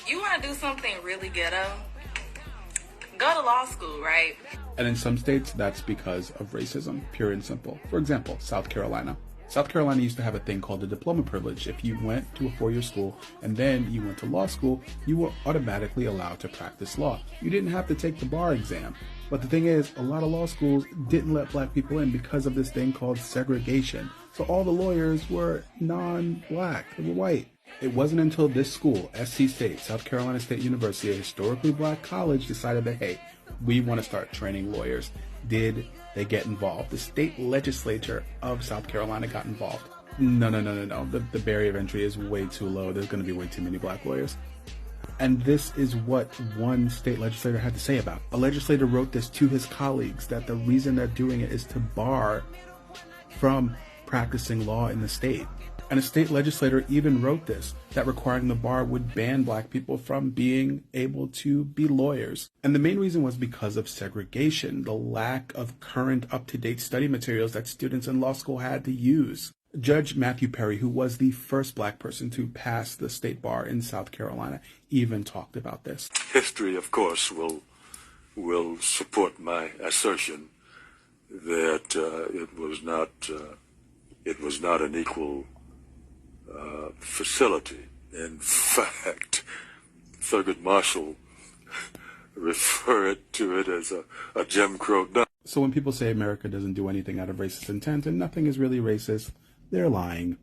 You want to do something really ghetto? Go to law school, right? And in some states, that's because of racism, pure and simple. For example, South Carolina. South Carolina used to have a thing called the diploma privilege. If you went to a four-year school and then you went to law school, you were automatically allowed to practice law. You didn't have to take the bar exam. But the thing is, a lot of law schools didn't let black people in because of this thing called segregation. So all the lawyers were non-black, they were white. It wasn't until this school, SC State, South Carolina State University, a historically black college, decided that, hey, we want to start training lawyers. Did they get involved? The state legislature of South Carolina got involved. No. The barrier of entry is way too low. There's going to be way too many black lawyers. And this is what one state legislator had to say about it. A legislator wrote this to his colleagues, that the reason they're doing it is to bar from practicing law in the state. And a state legislator even wrote this, that requiring the bar would ban black people from being able to be lawyers. And the main reason was because of segregation, the lack of current up-to-date study materials that students in law school had to use. Judge Matthew Perry, who was the first black person to pass the state bar in South Carolina, even talked about this. History, of course, will support my assertion that it was not an equal facility. In fact, Thurgood Marshall referred to it as a Jim Crow dump. So when people say America doesn't do anything out of racist intent and nothing is really racist, they're lying.